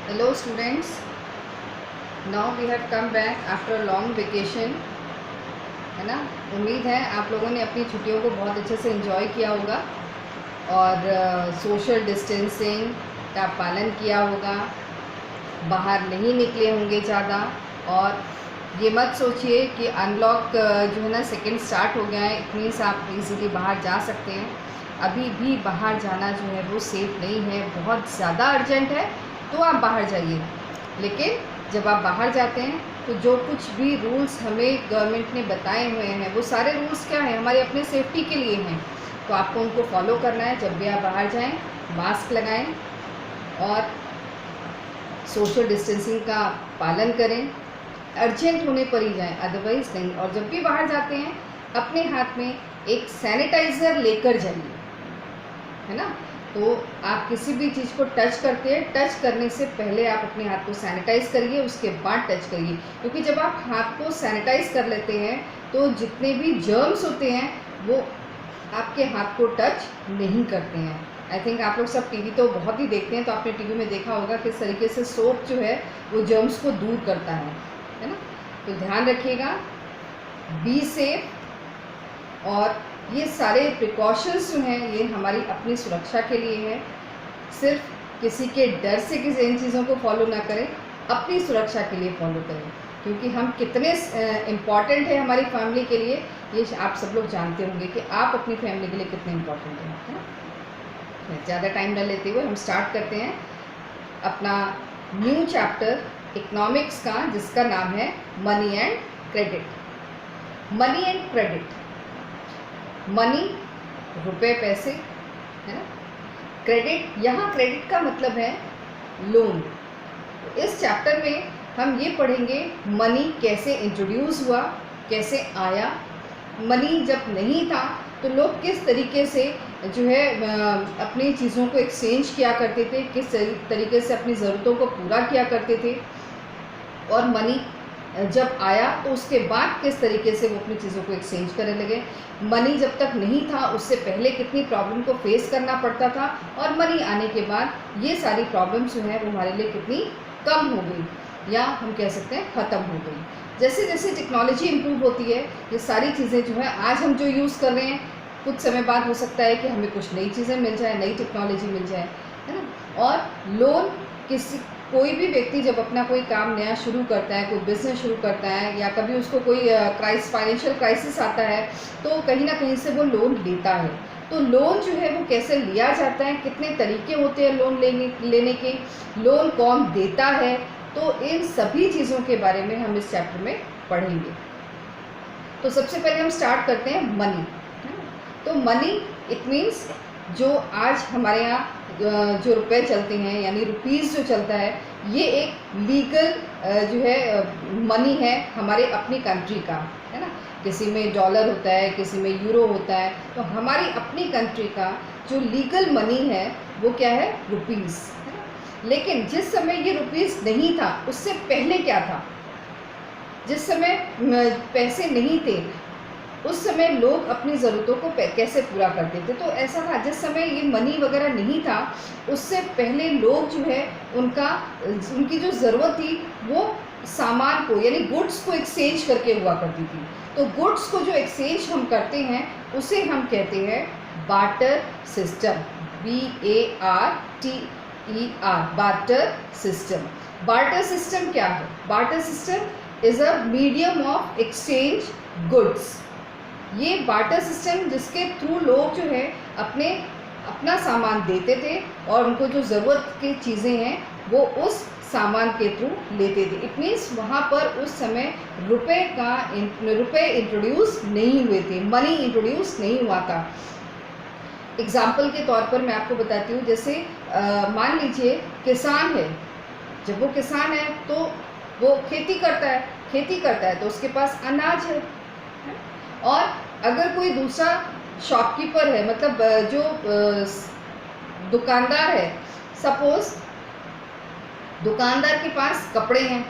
Hello students, now we have come back after a long vacation, है ना। उम्मीद है आप लोगों ने अपनी छुट्टियों को बहुत अच्छे से एंजॉय किया होगा और सोशल डिस्टेंसिंग का पालन किया होगा, बाहर नहीं निकले होंगे ज़्यादा। और ये मत सोचिए कि अनलॉक जो है ना सेकेंड स्टार्ट हो गया है, इट मीन्स आप इजीली बाहर जा सकते हैं। अभी भी बाहर जाना जो है वो सेफ़ नहीं है, बहुत ज़्यादा अर्जेंट है तो आप बाहर जाइए। लेकिन जब आप बाहर जाते हैं तो जो कुछ भी रूल्स हमें गवर्नमेंट ने बताए हुए हैं वो सारे रूल्स क्या हैं, हमारे अपने सेफ्टी के लिए हैं, तो आपको उनको फॉलो करना है। जब भी आप बाहर जाएं मास्क लगाएं और सोशल डिस्टेंसिंग का पालन करें। अर्जेंट होने पर ही जाएं, अदरवाइज़ नहीं। और जब भी बाहर जाते हैं अपने हाथ में एक सैनिटाइज़र लेकर जाइए, है ना। तो आप किसी भी चीज़ को टच करते हैं, टच करने से पहले आप अपने हाथ को सैनिटाइज़ करिए, उसके बाद टच करिए। क्योंकि जब आप हाथ को सैनिटाइज़ कर लेते हैं तो जितने भी जर्म्स होते हैं वो आपके हाथ को टच नहीं करते हैं। आई थिंक आप लोग सब टीवी तो बहुत ही देखते हैं, तो आपने टीवी में देखा होगा किस तरीके से सोप जो है वो जर्म्स को दूर करता है ना। तो ध्यान रखिएगा, बी सेफ। और ये सारे प्रिकॉशंस जो हैं ये हमारी अपनी सुरक्षा के लिए है। सिर्फ किसी के डर से किसी इन चीज़ों को फॉलो ना करें, अपनी सुरक्षा के लिए फॉलो करें। क्योंकि हम कितने इम्पॉर्टेंट है हमारी फैमिली के लिए, ये आप सब लोग जानते होंगे कि आप अपनी फैमिली के लिए कितने इम्पॉर्टेंट हैं, है ना। ज़्यादा टाइम न लेते हुए हम स्टार्ट करते हैं अपना न्यू चैप्टर इकोनॉमिक्स का, जिसका नाम है money and credit. Money and credit, money रुपए पैसे, है ना। क्रेडिट, यहाँ क्रेडिट का मतलब है लोन। इस चैप्टर में हम ये पढ़ेंगे मनी कैसे इंट्रोड्यूस हुआ, कैसे आया। मनी जब नहीं था तो लोग किस तरीके से जो है अपनी चीज़ों को एक्सचेंज किया करते थे, किस तरीके से अपनी ज़रूरतों को पूरा किया करते थे। और मनी जब आया तो उसके बाद किस तरीके से वो अपनी चीज़ों को एक्सचेंज करने लगे। मनी जब तक नहीं था उससे पहले कितनी प्रॉब्लम को फेस करना पड़ता था, और मनी आने के बाद ये सारी प्रॉब्लम्स जो है वो हमारे लिए कितनी कम हो गई, या हम कह सकते हैं ख़त्म हो गई। जैसे जैसे टेक्नोलॉजी इम्प्रूव होती है, ये सारी चीज़ें जो है आज हम जो यूज़ कर रहे हैं, कुछ समय बाद हो सकता है कि हमें कुछ नई चीज़ें मिल जाए, नई टेक्नोलॉजी मिल जाए, है ना। और लोन, कोई भी व्यक्ति जब अपना कोई काम नया शुरू करता है, कोई बिजनेस शुरू करता है, या कभी उसको कोई फाइनेंशियल क्राइसिस आता है, तो कहीं ना कहीं से वो लोन लेता है। तो लोन जो है वो कैसे लिया जाता है, कितने तरीके होते हैं लोन लेने के, लोन कौन देता है, तो इन सभी चीज़ों के बारे में हम इस चैप्टर में पढ़ेंगे। तो सबसे पहले हम स्टार्ट करते हैं मनी। तो मनी इट मीन्स जो आज हमारे यहाँ जो रुपए चलते हैं, यानी रुपीज़ जो चलता है, ये एक लीगल जो है मनी है हमारे अपनी कंट्री का, है ना। किसी में डॉलर होता है, किसी में यूरो होता है, तो हमारी अपनी कंट्री का जो लीगल मनी है वो क्या है, रुपीज़, है ना। लेकिन जिस समय ये रुपीज़ नहीं था उससे पहले क्या था, जिस समय पैसे नहीं थे उस समय लोग अपनी ज़रूरतों को कैसे पूरा करते थे। तो ऐसा था, जिस समय ये मनी वगैरह नहीं था उससे पहले लोग जो है उनकी जो ज़रूरत थी वो सामान को, यानी गुड्स को एक्सचेंज करके हुआ करती थी। तो गुड्स को जो एक्सचेंज हम करते हैं उसे हम कहते हैं barter system, BARTER, barter system. Barter system क्या है? Barter system is a medium of exchange goods. ये बार्टर सिस्टम जिसके थ्रू लोग जो है अपना सामान देते थे और उनको जो ज़रूरत की चीज़ें हैं वो उस सामान के थ्रू लेते थे। इट मीन्स वहाँ पर उस समय रुपए इंट्रोड्यूस नहीं हुए थे, मनी इंट्रोड्यूस नहीं हुआ था। एग्जाम्पल के तौर पर मैं आपको बताती हूँ, जैसे मान लीजिए किसान है, जब वो किसान है तो वो खेती करता है तो उसके पास अनाज है। और अगर कोई दूसरा शॉपकीपर है, मतलब जो दुकानदार है, सपोज दुकानदार के पास कपड़े हैं,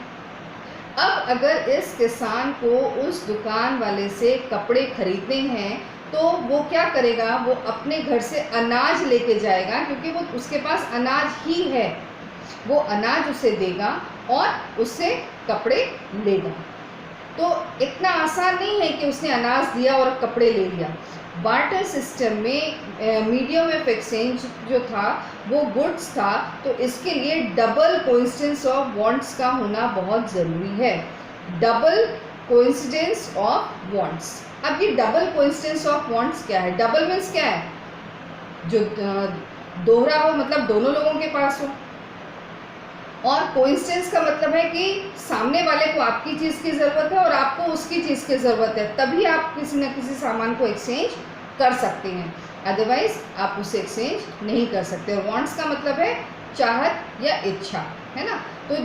अब अगर इस किसान को उस दुकान वाले से कपड़े खरीदने हैं तो वो क्या करेगा, वो अपने घर से अनाज लेके जाएगा, क्योंकि वो उसके पास अनाज ही है। वो अनाज उसे देगा और उससे कपड़े लेगा। तो इतना आसान नहीं है कि उसने अनाज दिया और कपड़े ले लिया। बार्टर सिस्टम में मीडियम ऑफ एक्सचेंज जो था वो गुड्स था, तो इसके लिए डबल कोइंसिडेंस ऑफ वांट्स का होना बहुत ज़रूरी है। Double coincidence of wants. अब ये डबल कोइंसिडेंस ऑफ वांट्स क्या है? डबल मीन्स क्या है? जो दोहरा हो, मतलब दोनों लोगों के पास हो। और कोइंसिडेंस का मतलब है कि सामने वाले को आपकी चीज़ की ज़रूरत है और आपको उसकी चीज़ की ज़रूरत है, तभी आप किसी न किसी सामान को एक्सचेंज कर सकते हैं, अदरवाइज आप उसे एक्सचेंज नहीं कर सकते। और वांट्स का मतलब है चाहत या इच्छा, है ना। तो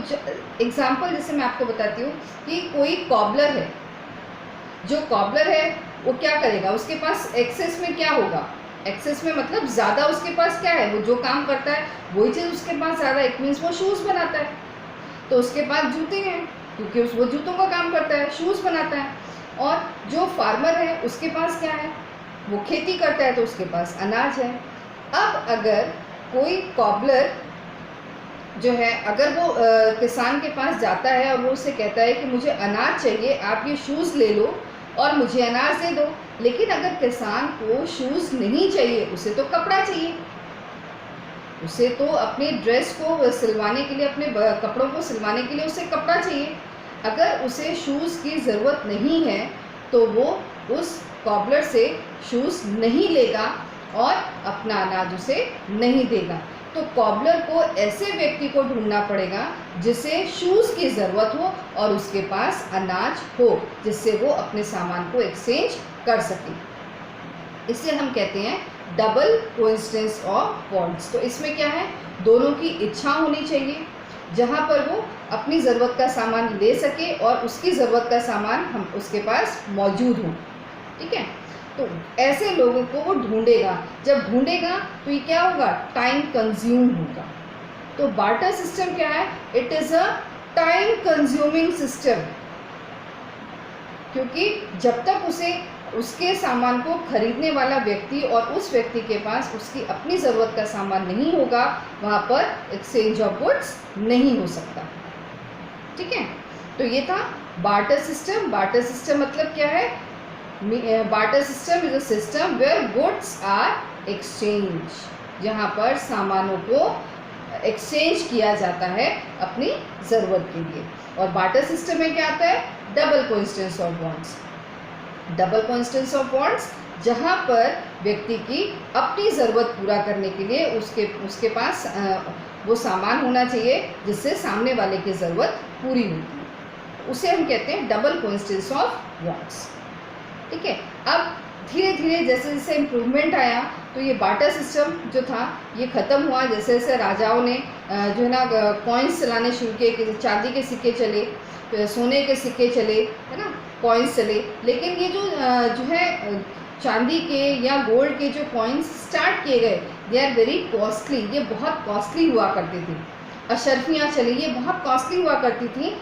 एग्जाम्पल जैसे मैं आपको बताती हूँ कि कोई कॉबलर है, जो कॉबलर है वो क्या करेगा? उसके पास एक्सेस में क्या होगा? एक्सेस में मतलब ज़्यादा उसके पास क्या है? वो जो काम करता है वही चीज़ उसके पास ज़्यादा। इट मीन्स वो शूज़ बनाता है, तो उसके पास जूते हैं क्योंकि वो जूतों का काम करता है, शूज़ बनाता है। और जो फार्मर है उसके पास क्या है? वो खेती करता है, तो उसके पास अनाज है। अब अगर कोई कॉबलर जो है, अगर वो किसान के पास जाता है और वो उससे कहता है कि मुझे अनाज चाहिए, आप ये शूज़ ले लो और मुझे अनाज दे दो। लेकिन अगर किसान को शूज़ नहीं चाहिए, उसे तो कपड़ा चाहिए, उसे तो अपने ड्रेस को सिलवाने के लिए, अपने कपड़ों को सिलवाने के लिए उसे कपड़ा चाहिए। अगर उसे शूज़ की ज़रूरत नहीं है तो वो उस कॉबलर से शूज़ नहीं लेगा और अपना अनाज उसे नहीं देगा। तो कॉबलर को ऐसे व्यक्ति को ढूंढना पड़ेगा जिसे शूज़ की ज़रूरत हो और उसके पास अनाज हो, जिससे वो अपने सामान को एक्सचेंज कर सके। इसे हम कहते हैं डबल कोइंसिडेंस ऑफ वांट्स। तो इसमें क्या है? दोनों की इच्छा होनी चाहिए, जहाँ पर वो अपनी ज़रूरत का सामान ले सके और उसकी ज़रूरत का सामान हम उसके पास मौजूद हो। ठीक है, तो ऐसे लोगों को वो ढूंढेगा। जब ढूंढेगा तो ये क्या होगा? टाइम कंज्यूम होगा। तो बार्टर सिस्टम क्या है? It is a time consuming system, क्योंकि जब तक उसे उसके सामान को खरीदने वाला व्यक्ति और उस व्यक्ति के पास उसकी अपनी ज़रूरत का सामान नहीं होगा, वहाँ पर एक्सचेंज ऑफ गुड्स नहीं हो सकता। ठीक है, तो ये था बार्टर सिस्टम। बार्टर सिस्टम मतलब क्या है? Barter system is a system where goods are exchange, जहाँ पर सामानों को एक्सचेंज किया जाता है अपनी ज़रूरत के लिए। और बार्टर सिस्टम में क्या आता है? Double coincidence of wants. Double coincidence of wants, जहाँ पर व्यक्ति की अपनी ज़रूरत पूरा करने के लिए उसके पास वो सामान होना चाहिए जिससे सामने वाले की ज़रूरत पूरी होती है, उसे हम कहते हैं डबल कोइंसिडेंस ऑफ वांट्स। ठीक है, अब धीरे धीरे जैसे जैसे इम्प्रूवमेंट आया तो ये बार्टर सिस्टम जो था ये ख़त्म हुआ। जैसे जैसे राजाओं ने जो है ना कॉइन्स चलाने शुरू किए, चांदी के सिक्के चले, सोने के सिक्के चले, है ना, कॉइन्स चले। लेकिन ये जो है चांदी के या गोल्ड के जो कॉइन्स स्टार्ट किए गए, दे आर वेरी कॉस्टली, ये बहुत कॉस्टली हुआ करती थी। अशर्फियाँ चली, ये बहुत कॉस्टली हुआ करती थी,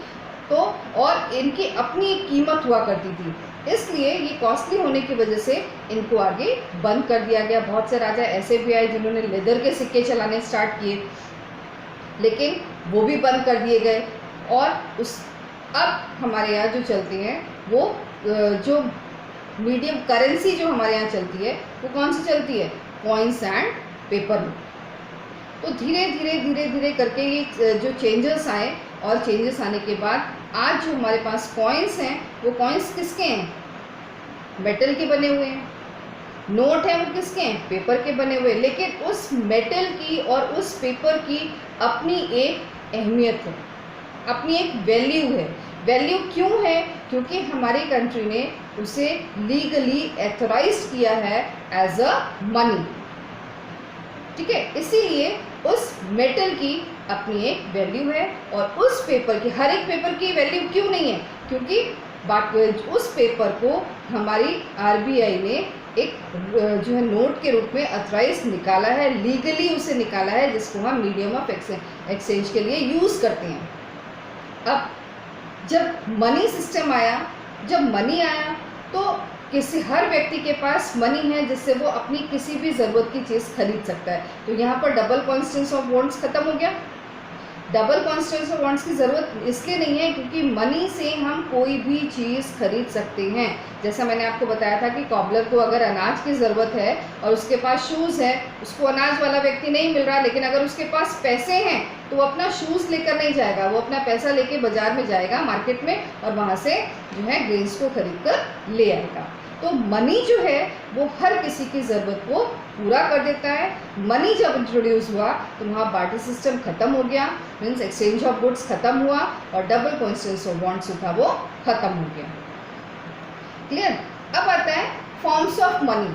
तो और इनकी अपनी एक कीमत हुआ करती थी, इसलिए ये कॉस्टली होने की वजह से इनको आगे बंद कर दिया गया। बहुत से राजा ऐसे भी आए जिन्होंने लेदर के सिक्के चलाने स्टार्ट किए, लेकिन वो भी बंद कर दिए गए। और अब हमारे यहाँ जो चलती हैं वो जो मीडियम करेंसी जो हमारे यहाँ चलती है वो कौन सी चलती है? Coins and paper. तो धीरे धीरे धीरे धीरे करके ये जो चेंजेस आए, और चेंजेस आने के बाद आज जो हमारे पास कॉइन्स हैं वो कॉइन्स किसके हैं? मेटल के बने हुए हैं। नोट है वो किसके हैं? पेपर के बने हुए। लेकिन उस मेटल की और उस पेपर की अपनी एक अहमियत है, अपनी एक वैल्यू है। वैल्यू क्यों है? क्योंकि हमारी कंट्री ने उसे लीगली एथोराइज्ड किया है एज अ मनी। ठीक है, इसीलिए उस मेटल की अपनी एक वैल्यू है, और उस पेपर की, हर एक पेपर की वैल्यू क्यों नहीं है? क्योंकि उस पेपर को हमारी आरबीआई ने एक जो है नोट के रूप में अथराइज निकाला है, लीगली उसे निकाला है, जिसको हम मीडियम ऑफ एक्सचेंज के लिए यूज़ करते हैं। अब जब मनी सिस्टम आया, जब मनी आया तो हर व्यक्ति के पास मनी है जिससे वो अपनी किसी भी ज़रूरत की चीज़ खरीद सकता है। तो यहाँ पर डबल कोइंसिडेंस ऑफ वांट्स खत्म हो गया। डबल कॉन्स्टिट्यूएंसी ऑफ वांट्स की ज़रूरत इसलिए नहीं है क्योंकि मनी से हम कोई भी चीज़ खरीद सकते हैं। जैसा मैंने आपको बताया था कि कॉबलर को अगर अनाज की ज़रूरत है और उसके पास शूज़ है, उसको अनाज वाला व्यक्ति नहीं मिल रहा, लेकिन अगर उसके पास पैसे हैं तो वो अपना शूज़ लेकर नहीं जाएगा, वो अपना पैसा लेके बाज़ार में जाएगा मार्केट में और वहाँ से जो है ग्रेन्स को खरीद कर ले आएगा। तो मनी जो है वो हर किसी की ज़रूरत को पूरा कर देता है। मनी जब इंट्रोड्यूस हुआ तो वहाँ बार्टर सिस्टम ख़त्म हो गया, मीन्स एक्सचेंज ऑफ गुड्स ख़त्म हुआ और डबल कॉन्स्टिट्यूएंसी ऑफ वांट्स था वो ख़त्म हो गया। क्लियर। अब आता है forms of money.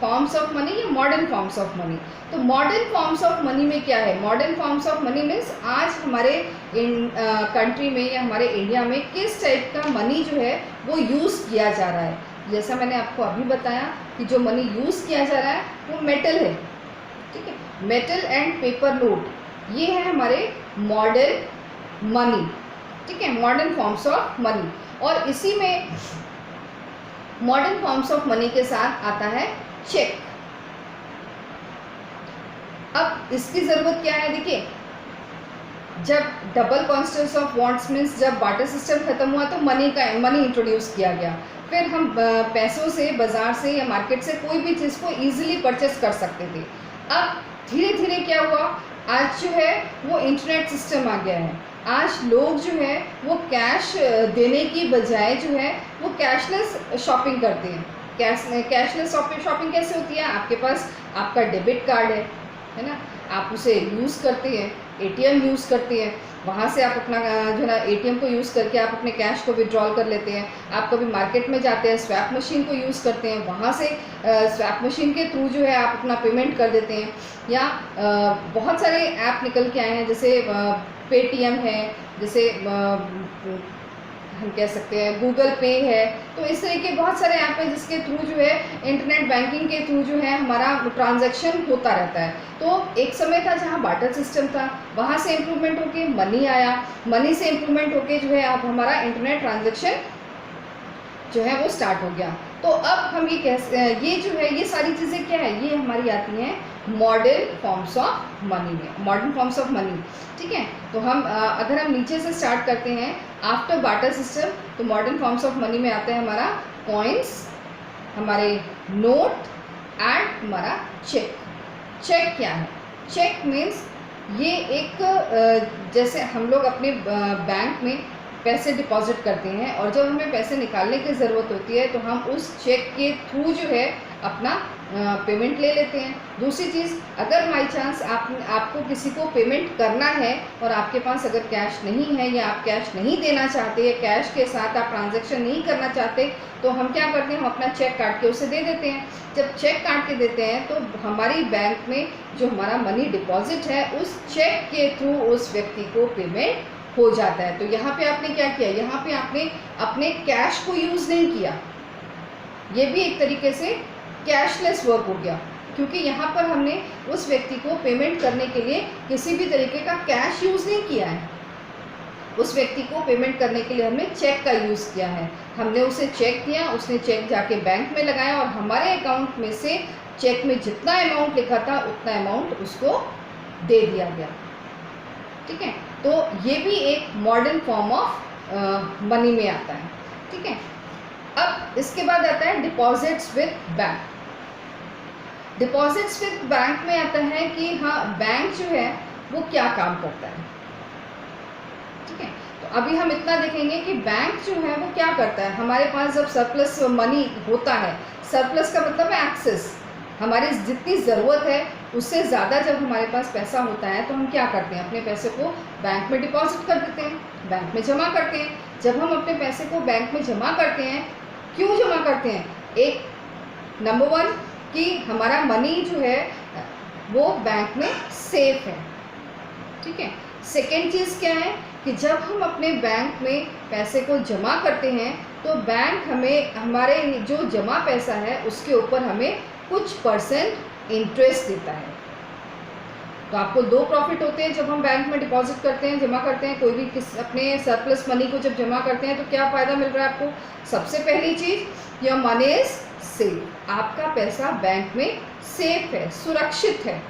Forms of money या मॉडर्न फॉर्म्स ऑफ मनी। तो मॉडर्न फॉर्म्स ऑफ मनी में क्या है? Modern forms of money means आज हमारे कंट्री में या हमारे इंडिया में किस टाइप का मनी जो है वो यूज़ किया जा रहा है। जैसा मैंने आपको अभी बताया कि जो मनी यूज़ किया जा रहा है वो मेटल है, ठीक है, मेटल एंड पेपर नोट, ये है हमारे मॉडर्न मनी, ठीक है, मॉडर्न फॉर्म्स ऑफ मनी। और इसी में मॉडर्न फॉर्म्स ऑफ मनी के साथ आता है चेक। अब इसकी ज़रूरत क्या है? देखिए, जब double constituency of wants means जब बार्टर सिस्टम खत्म हुआ तो मनी इंट्रोड्यूस किया गया। फिर हम पैसों से बाज़ार से या मार्केट से कोई भी चीज़ को ईजिली परचेस कर सकते थे। अब धीरे धीरे क्या हुआ, आज जो है वो इंटरनेट सिस्टम आ गया है। आज लोग जो है वो कैश देने की बजाय जो है वो कैशलेस शॉपिंग करते हैं। कैशलेस शॉपिंग कैसे होती है? आपके पास आपका डेबिट कार्ड है ना, आप उसे यूज़ करते हैं, एटीएम यूज़ करते हैं, वहाँ से आप अपना जो है एटीएम को यूज़ करके आप अपने कैश को विड्रॉल कर लेते हैं। आप कभी मार्केट में जाते हैं, स्वैप मशीन को यूज़ करते हैं, वहाँ से स्वैप मशीन के थ्रू जो है आप अपना पेमेंट कर देते हैं। या बहुत सारे ऐप निकल के आए हैं, जैसे पेटीएम है, जैसे हम कह सकते हैं गूगल पे है। तो इस तरह के बहुत सारे ऐप हैं जिसके थ्रू जो है इंटरनेट बैंकिंग के थ्रू जो है हमारा ट्रांजैक्शन होता रहता है। तो एक समय था जहाँ बार्टर सिस्टम था, वहाँ से इम्प्रूवमेंट होके मनी आया, मनी से इम्प्रूवमेंट होके जो है अब हमारा इंटरनेट ट्रांजैक्शन जो है वो स्टार्ट हो गया। तो अब हम ये जो है ये सारी चीज़ें क्या है, ये हमारी आती हैं मॉडर्न फॉर्म्स ऑफ मनी में, मॉडर्न फॉर्म्स ऑफ मनी, ठीक है। तो हम अगर हम नीचे से स्टार्ट करते हैं आफ्टर बार्टर सिस्टम, तो मॉडर्न फॉर्म्स ऑफ मनी में आता है हमारा कॉइन्स, हमारे नोट एंड हमारा चेक। चेक क्या है? चेक मीन्स ये एक जैसे हम लोग अपने बैंक में पैसे डिपॉजिट करते हैं और जब हमें पैसे निकालने की ज़रूरत होती है तो हम उस चेक के थ्रू जो है अपना पेमेंट ले लेते हैं। दूसरी चीज़, अगर बाई चांस आपको किसी को पेमेंट करना है और आपके पास अगर कैश नहीं है या आप कैश नहीं देना चाहते या कैश के साथ आप ट्रांजैक्शन नहीं करना चाहते, तो हम क्या करते हैं, हम अपना चेक काट के उसे दे देते हैं। जब चेक काट के देते हैं तो हमारी बैंक में जो हमारा मनी डिपॉजिट है उस चेक के थ्रू उस व्यक्ति को पेमेंट हो जाता है। तो यहाँ पे आपने क्या किया, यहाँ पे आपने अपने कैश को यूज़ नहीं किया, ये भी एक तरीके से कैशलेस वर्क हो गया, क्योंकि यहाँ पर हमने उस व्यक्ति को पेमेंट करने के लिए किसी भी तरीके का कैश यूज़ नहीं किया है। उस व्यक्ति को पेमेंट करने के लिए हमने चेक का यूज़ किया है। हमने उसे चेक किया, उसने चेक जाके बैंक में लगाया और हमारे अकाउंट में से चेक में जितना अमाउंट लिखा था उतना अमाउंट उसको दे दिया गया, ठीक है। तो ये भी एक मॉडर्न फॉर्म ऑफ मनी में आता है, ठीक है। अब इसके बाद आता है deposits with bank. Deposits with bank में आता है कि हाँ, बैंक जो है वो क्या काम करता है, ठीक है। तो अभी हम इतना देखेंगे कि बैंक जो है वो क्या करता है। हमारे पास जब सरप्लस मनी होता है, सरप्लस का मतलब है एक्सेस, हमारी जितनी ज़रूरत है उससे ज़्यादा जब हमारे पास पैसा होता है तो हम क्या करते हैं, अपने पैसे को बैंक में डिपॉजिट कर देते हैं, बैंक में जमा करते हैं। जब हम अपने पैसे को बैंक में जमा करते हैं, क्यों जमा करते हैं? एक नंबर वन कि हमारा मनी जो है वो बैंक में सेफ है, ठीक है। सेकेंड चीज़ क्या है कि जब हम अपने बैंक में पैसे को जमा करते हैं तो बैंक हमें हमारे जो जमा पैसा है उसके ऊपर हमें कुछ % इंटरेस्ट देता है। तो आपको दो प्रॉफिट होते हैं जब हम बैंक में डिपॉजिट करते हैं, जमा करते हैं। कोई भी अपने सरप्लस मनी को जब जमा करते हैं तो क्या फ़ायदा मिल रहा है आपको? सबसे पहली चीज़, योर मनी इज सेफ, आपका पैसा बैंक में सेफ है, सुरक्षित है।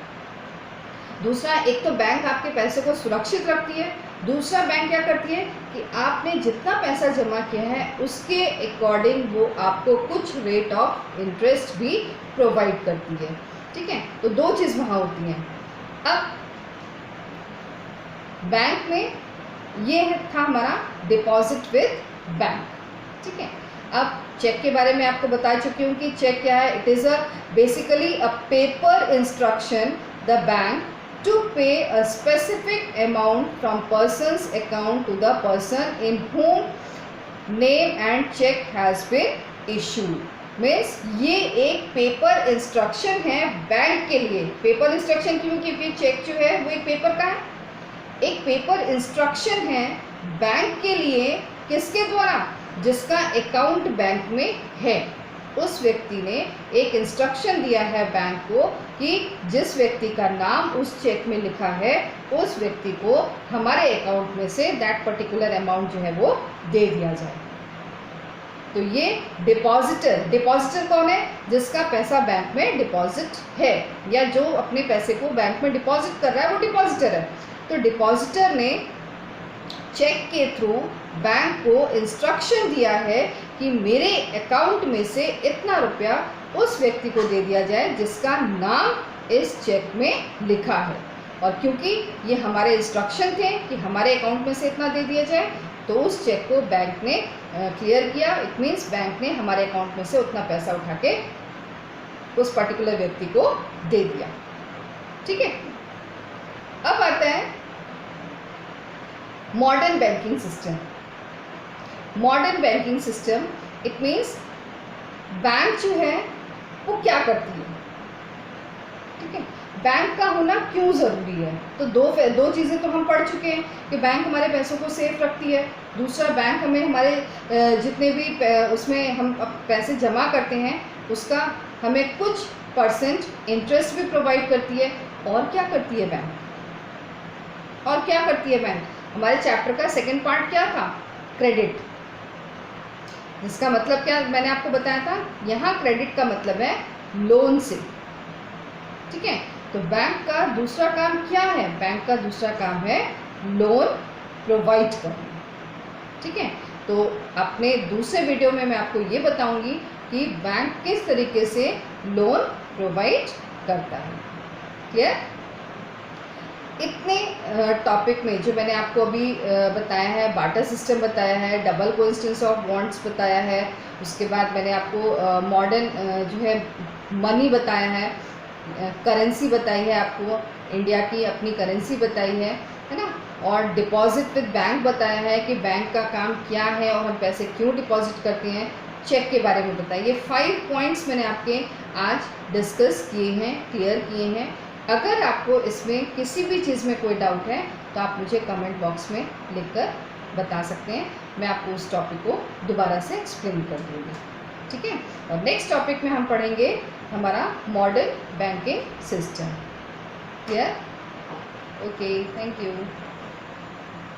दूसरा, एक तो बैंक आपके पैसे को सुरक्षित रखती है, दूसरा बैंक क्या करती है कि आपने जितना पैसा जमा किया है उसके अकॉर्डिंग वो आपको कुछ रेट ऑफ इंटरेस्ट भी प्रोवाइड करती है। ठीक है, तो दो चीज़ वहाँ होती हैं। अब बैंक में ये था हमारा डिपॉजिट विद बैंक। ठीक है, अब चेक के बारे में आपको बता चुकी हूँ कि चेक क्या है। It is basically a paper instruction the bank to pay a specific amount from person's account to the person in whom name and check has been issued। Means ये एक पेपर इंस्ट्रक्शन है bank के लिए। Paper instruction क्यों? क्योंकि check जो है वो एक पेपर का है। एक पेपर इंस्ट्रक्शन है बैंक के लिए, किसके द्वारा? जिसका अकाउंट बैंक में है। उस व्यक्ति ने एक इंस्ट्रक्शन दिया है बैंक को कि जिस व्यक्ति का नाम उस चेक में लिखा है उस व्यक्ति को हमारे अकाउंट में से दैट पर्टिकुलर अमाउंट जो है वो दे दिया जाए। तो ये डिपॉजिटर कौन है? जिसका पैसा बैंक में डिपॉजिट है या जो अपने पैसे को बैंक में डिपॉजिट कर रहा है वो डिपॉजिटर है। तो डिपॉजिटर ने चेक के थ्रू बैंक को इंस्ट्रक्शन दिया है कि मेरे अकाउंट में से इतना रुपया उस व्यक्ति को दे दिया जाए जिसका नाम इस चेक में लिखा है। और क्योंकि ये हमारे इंस्ट्रक्शन थे कि हमारे अकाउंट में से इतना दे दिया जाए, तो उस चेक को बैंक ने क्लियर किया। इट मीन्स बैंक ने हमारे अकाउंट में से उतना पैसा उठा के उस पर्टिकुलर व्यक्ति को दे दिया। ठीक है, अब आता है modern banking system. Modern banking system it means bank जो है वो क्या करती है। ठीक है, बैंक का होना क्यों ज़रूरी है? तो दो चीज़ें तो हम पढ़ चुके हैं कि बैंक हमारे पैसों को सेफ रखती है। दूसरा, बैंक हमें हमारे जितने भी उसमें हम पैसे जमा करते हैं उसका हमें कुछ % इंटरेस्ट भी प्रोवाइड करती है। और क्या करती है बैंक? और क्या करती है बैंक? हमारे चैप्टर का सेकंड पार्ट क्या था? क्रेडिट। जिसका मतलब क्या मैंने आपको बताया था, यहाँ क्रेडिट का मतलब है लोन से। ठीक है, तो बैंक का दूसरा काम क्या है? बैंक का दूसरा काम है लोन प्रोवाइड करना। ठीक है, तो अपने दूसरे वीडियो में मैं आपको ये बताऊंगी कि बैंक किस तरीके से लोन प्रोवाइड करता है। क्लियर? इतने टॉपिक में जो मैंने आपको अभी बताया है, बार्टर सिस्टम बताया है, डबल कोइंसिडेंस ऑफ बॉन्ड्स बताया है, उसके बाद मैंने आपको मॉडर्न जो है मनी बताया है, करेंसी बताई है, आपको इंडिया की अपनी करेंसी बताई है ना, और डिपॉजिट विद बैंक बताया है कि बैंक का काम क्या है और हम पैसे क्यों डिपॉजिट करते हैं, चेक के बारे में बताइए। 5 पॉइंट्स मैंने आपके आज डिस्कस किए हैं, क्लियर किए हैं। अगर आपको इसमें किसी भी चीज़ में कोई डाउट है तो आप मुझे कमेंट बॉक्स में लिखकर बता सकते हैं, मैं आपको उस टॉपिक को दोबारा से एक्सप्लेन कर दूँगी। ठीक है, और नेक्स्ट टॉपिक में हम पढ़ेंगे हमारा modern banking system. Clear? Okay, thank you.